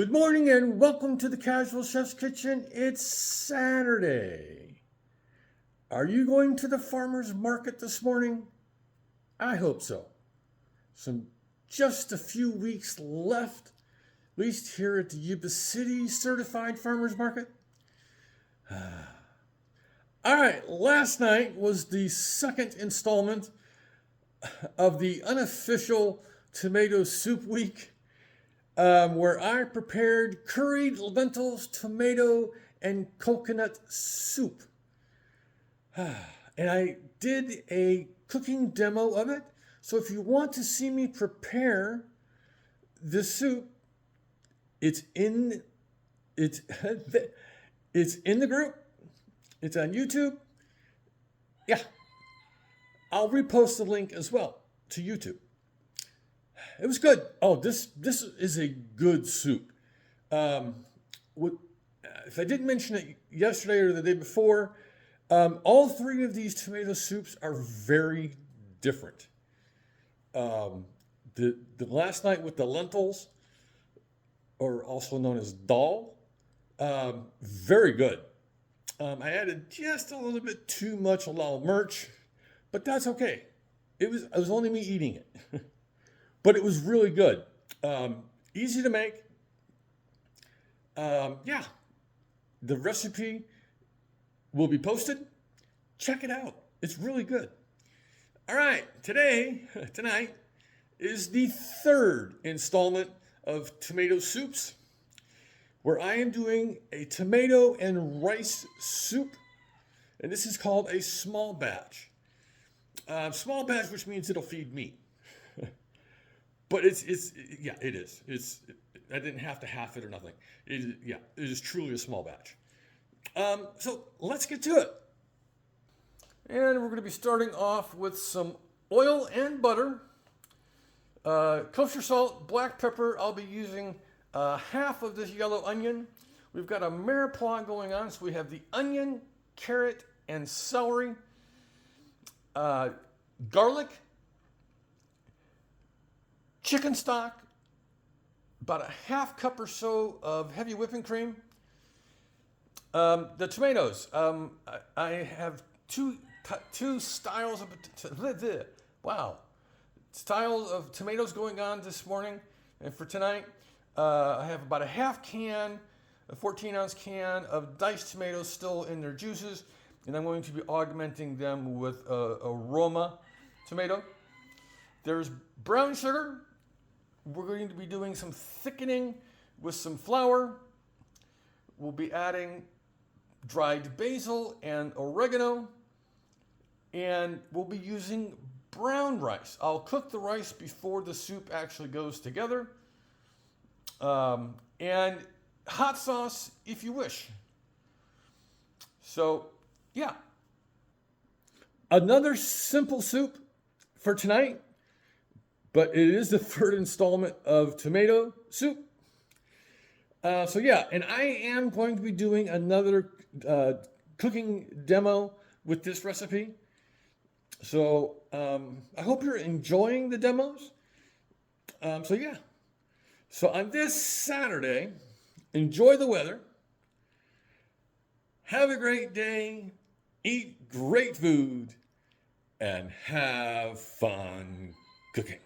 Good morning and welcome to the Casual Chef's Kitchen. It's Saturday. Are you going to the farmer's market this morning? I hope so. Just a few weeks left, at least here at the Yuba City Certified Farmer's Market. All right, last night was the second installment of the unofficial tomato soup week, where I prepared curried lentils, tomato, and coconut soup. And I did a cooking demo of it. So if you want to see me prepare the soup, it's in it's in the group. It's on YouTube. Yeah. I'll repost the link as well to YouTube. It was good. Oh, this is a good soup. If I didn't mention it yesterday or the day before, all three of these tomato soups are very different. The last night with the lentils, or also known as dal, very good. I added just a little bit too much lal mirch, but that's okay. It was only me eating it. But it was really good. Easy to make. Yeah. The recipe will be posted. Check it out. It's really good. All right. Tonight is the third installment of tomato soups, where I am doing a tomato and rice soup. And this is called a small batch. Small batch, which means it'll feed me. But it is. I didn't have to half it or nothing. It is truly a small batch. So let's get to it. And we're going to be starting off with some oil and butter, kosher salt, black pepper. I'll be using half of this yellow onion. We've got a mirepoix going on, so we have the onion, carrot, and celery, garlic, chicken stock, about a half cup or so of heavy whipping cream. The tomatoes, I have two styles of styles of tomatoes going on this morning, and for tonight, I have about a 14-ounce can of diced tomatoes still in their juices, and I'm going to be augmenting them with a Roma tomato. There's brown sugar. We're going to be doing some thickening with some flour. We'll be adding dried basil and oregano. And we'll be using brown rice. I'll cook the rice before the soup actually goes together. And hot sauce if you wish. So, yeah. Another simple soup for tonight. But it is the third installment of tomato soup. And I am going to be doing another cooking demo with this recipe. So I hope you're enjoying the demos. So on this Saturday, enjoy the weather. Have a great day. Eat great food. And have fun cooking.